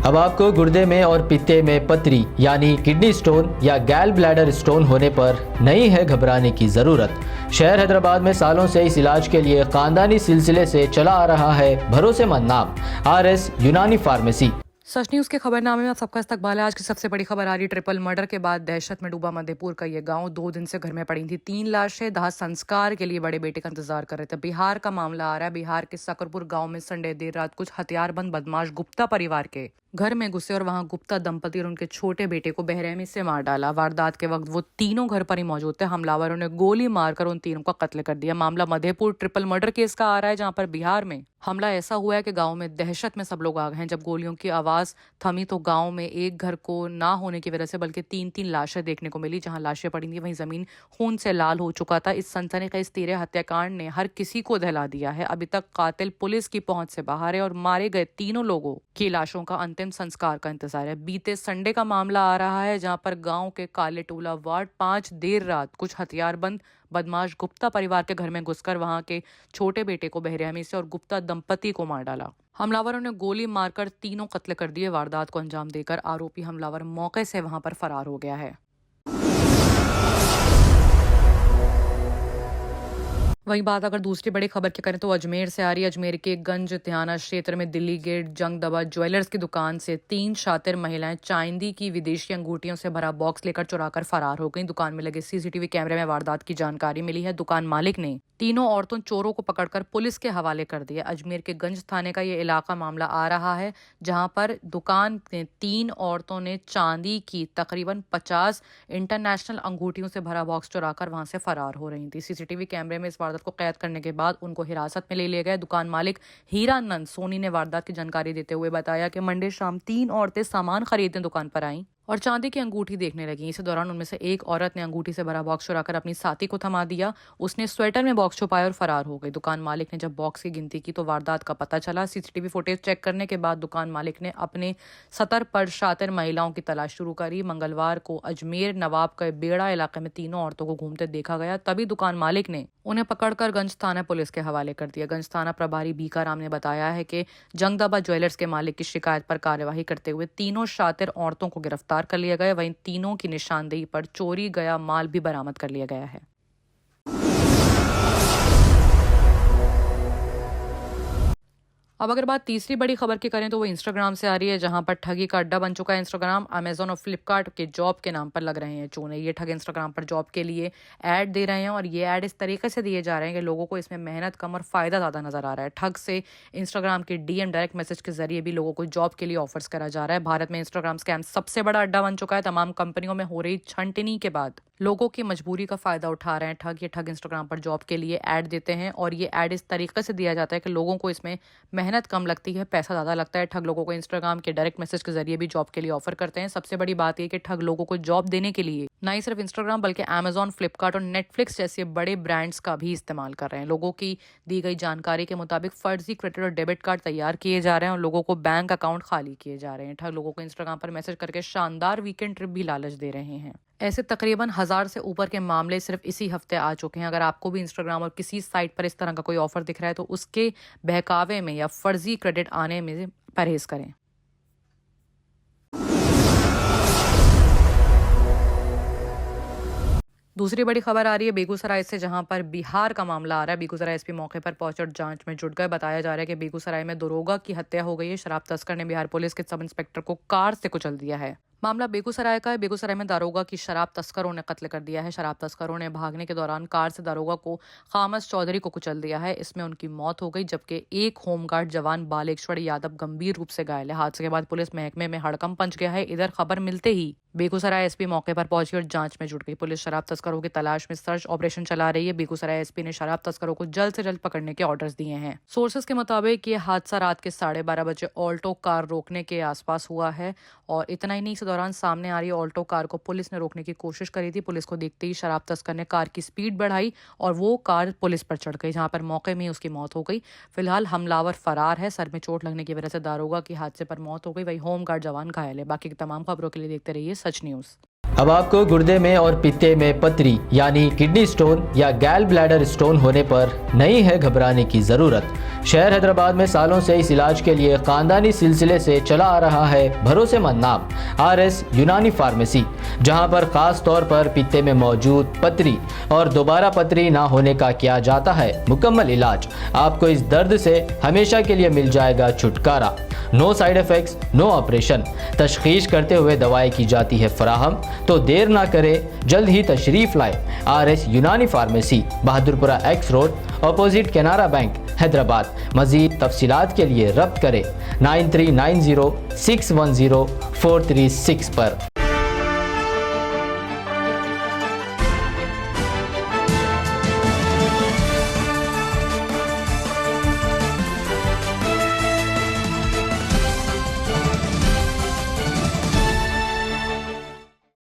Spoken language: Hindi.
अब आपको गुर्दे में और पित्ते में पथरी यानी किडनी स्टोन या गैल ब्लैडर स्टोन होने पर नहीं है घबराने की ज़रूरत। शहर हैदराबाद में सालों से इस इलाज के लिए खानदानी सिलसिले से चला आ रहा है भरोसेमंद नाम RS यूनानी फार्मेसी। सच न्यूज़ के खबरनामे में आप सबका इस्तकबाल है। आज की सबसे बड़ी खबर आ रही ट्रिपल मर्डर के बाद दहशत में डूबा मधेपुर का ये गांव। 2 दिन से घर में पड़ी थी 3 लाशें दाह संस्कार के लिए बड़े बेटे का इंतजार कर रहे थे। बिहार का मामला आ रहा है। बिहार के सकरपुर गांव में संडे देर रात कुछ हथियारबंद बदमाश गुप्ता परिवार के घर में घुसे और वहां गुप्ता दंपति और उनके छोटे बेटे को बेरहमी से मार डाला। वारदात के वक्त वो तीनों घर पर ही मौजूद थे। हमलावरों ने गोली मारकर उन तीनों का कत्ल कर दिया। मामला मधेपुर ट्रिपल मर्डर केस का आ रहा है, जहां पर बिहार में हमला ऐसा हुआ है कि गांव में दहशत में सब लोग आ गए हैं। जब गोलियों की आवाज थमी तो गांव में एक घर को ना होने की वजह से बल्कि 3-3 लाशें देखने को मिली। जहां लाशें पड़ी थी वहीं जमीन खून से लाल हो चुका था। इस सनसनीखेज तेरे हत्याकांड ने हर किसी को दहला दिया है। अभी तक कातिल पुलिस की पहुंच से बाहर है और मारे गए तीनों लोगों की लाशों का अंतिम संस्कार का इंतजार है। बीते संडे का मामला आ रहा है, जहां पर गांव के काले टोला वार्ड 5 देर रात कुछ हथियारबंद बदमाश गुप्ता परिवार के घर में घुसकर वहां के छोटे बेटे को बेरहमी से और गुप्ता दंपति को मार डाला। हमलावरों ने गोली मारकर तीनों कत्ल कर दिए। वारदात को अंजाम देकर आरोपी हमलावर मौके से वहां पर फरार हो गया है। वहीं बात अगर दूसरी बड़ी खबर की करें तो अजमेर से आ रही है। अजमेर के गंज ध्याना क्षेत्र में दिल्ली गेट जंग दबा ज्वेलर्स की दुकान से 3 शातिर महिलाएं चांदी की विदेशी अंगूठियों से भरा बॉक्स लेकर चुराकर फरार हो गई। दुकान में लगे CCTV कैमरे में वारदात की जानकारी मिली है। दुकान मालिक ने तीनों औरतों चोरों को पकड़कर पुलिस के हवाले कर दिया। अजमेर के गंज थाने का ये इलाका मामला आ रहा है, जहां पर दुकान में 3 औरतों ने चांदी की तकरीबन 50 इंटरनेशनल अंगूठियों से भरा बॉक्स चुराकर वहां से फरार हो रही थी। CCTV कैमरे में इस वारदात को कैद करने के बाद उनको हिरासत में ले लिए गए। दुकान मालिक हीरानंद सोनी ने वारदात की जानकारी देते हुए बताया कि मंडे शाम 3 औरतें सामान खरीदने दुकान पर आईं और चांदी की अंगूठी देखने लगी। इसी दौरान उनमें से एक औरत ने अंगूठी से भरा बॉक्स चुराकर अपनी साथी को थमा दिया। उसने स्वेटर में बॉक्स छुपाया और फरार हो गई। दुकान मालिक ने जब बॉक्स की गिनती की तो वारदात का पता चला। CCTV फुटेज चेक करने के बाद दुकान मालिक ने अपने सतर पर शातिर महिलाओं की तलाश शुरू करी। मंगलवार को अजमेर नवाब के बेड़ा इलाके में तीनों औरतों को घूमते देखा गया। तभी दुकान मालिक ने उन्हें पकड़कर गंज थाना पुलिस के हवाले कर दिया। गंज थाना प्रभारी भीखाराम ने बताया है कि जंगदबा ज्वेलर्स के मालिक की शिकायत पर कार्यवाही करते हुए तीनों शातिर औरतों को गिरफ्तार कर लिया गया। वहीं तीनों की निशानदेही पर चोरी गया माल भी बरामद कर लिया गया है। अब अगर बात तीसरी बड़ी खबर की करें तो वो इंस्टाग्राम से आ रही है, जहां पर ठगी का अड्डा बन चुका है इंस्टाग्राम। अमेजोन और फ्लिपकार्ट के जॉब के नाम पर लग रहे हैं चूने। ये ठग इंस्टाग्राम पर जॉब के लिए ऐड दे रहे हैं और ये ऐड इस तरीके से दिए जा रहे हैं कि लोगों को इसमें मेहनत कम और फायदा ज़्यादा नजर आ रहा है। ठग से इंस्टाग्राम के DM डायरेक्ट मैसेज के जरिए भी लोगों को जॉब के लिए ऑफर्स करा जा रहा है। भारत में इंस्टाग्राम स्कैम सबसे बड़ा अड्डा बन चुका है। तमाम कंपनियों में हो रही छंटनी के बाद लोगों की मजबूरी का फायदा उठा रहे हैं ठग। ये ठग इंस्टाग्राम पर जॉब के लिए ऐड देते हैं और ये ऐड इस तरीके से दिया जाता है कि लोगों को इसमें मेहनत कम लगती है, पैसा ज़्यादा लगता है। ठग लोगों को इंस्टाग्राम के डायरेक्ट मैसेज के जरिए भी जॉब के लिए ऑफर करते हैं। सबसे बड़ी बात यह कि ठग लोगों को जॉब देने के लिए न ही सिर्फ इंस्टाग्राम बल्कि Amazon, फ्लिपकार्ट और नेटफ्लिक्स जैसे बड़े ब्रांड्स का भी इस्तेमाल कर रहे हैं। लोगों की दी गई जानकारी के मुताबिक फर्जी क्रेडिट और डेबिट कार्ड तैयार किए जा रहे हैं और लोगों को बैंक अकाउंट खाली किए जा रहे हैं। ठग लोगों को इंस्टाग्राम पर मैसेज करके शानदार वीकेंड ट्रिप भी लालच दे रहे हैं। ऐसे तकरीबन 1000 से ऊपर के मामले सिर्फ इसी हफ्ते आ चुके हैं। अगर आपको भी इंस्टाग्राम और किसी साइट पर इस तरह का कोई ऑफर दिख रहा है तो उसके बहकावे में या फर्जी क्रेडिट आने में परहेज करें। दूसरी बड़ी खबर आ रही है बेगूसराय से, जहां पर बिहार का मामला आ रहा है। बेगूसराय SP मौके पर पहुंचे और जांच में जुट गए। बताया जा रहा है कि बेगूसराय में दरोगा की हत्या हो गई है। शराब तस्कर ने बिहार पुलिस के सब इंस्पेक्टर को कार से कुचल दिया है। मामला बेगूसराय का है। बेगूसराय में दारोगा की शराब तस्करों ने कत्ल कर दिया है। शराब तस्करों ने भागने के दौरान कार से दारोगा को खामस चौधरी को कुचल दिया है। इसमें उनकी मौत हो गई, जबकि एक होमगार्ड जवान बालेश्वर यादव गंभीर रूप से घायल है। हादसे के बाद पुलिस महकमे में हड़कंप मच गया है। इधर खबर मिलते ही बेगूसराय SP मौके पर पहुंची और जांच में जुट गई। पुलिस शराब तस्करों की तलाश में सर्च ऑपरेशन चला रही है। बेगूसराय SP ने शराब तस्करों को जल्द से जल्द पकड़ने के ऑर्डर्स दिए हैं। सोर्सेस के मुताबिक ये हादसा रात के 12:30 बजे ऑल्टो कार रोकने के आसपास हुआ है और इतना ही नहीं, इस दौरान सामने आ रही ऑल्टो कार को पुलिस ने रोकने की कोशिश करी थी। पुलिस को देखते ही शराब तस्कर ने कार की स्पीड बढ़ाई और वो कार पुलिस पर चढ़ गई, जहां पर मौके में ही उसकी मौत हो गई। फिलहाल हमलावर फरार है। सर में चोट लगने की वजह से दारोगा की हादसे पर मौत हो गई। वही होमगार्ड जवान घायल है। बाकी की तमाम खबरों के लिए देखते रहिए सच न्यूज़। अब आपको गुर्दे में और पित्ते में पथरी यानी किडनी स्टोन या गैल ब्लैडर स्टोन होने पर नहीं है घबराने की ज़रूरत। शहर हैदराबाद में सालों से इस इलाज के लिए खानदानी सिलसिले से चला आ रहा है भरोसेमंद नाम RS यूनानी फार्मेसी, जहां पर खास तौर पर पित्ते में मौजूद पथरी और दोबारा पथरी ना होने का किया जाता है मुकम्मल इलाज। आपको इस दर्द से हमेशा के लिए मिल जाएगा छुटकारा। No side effects, no operation. तशखीस करते हुए दवाएं की जाती है फराहम। तो देर ना करें, जल्द ही तशरीफ लाए RS यूनानी pharmacy, Bahadurpura X road, opposite Canara bank, Hyderabad. मज़ीद तफसीलात के लिए रब्त करें 9390610436 पर।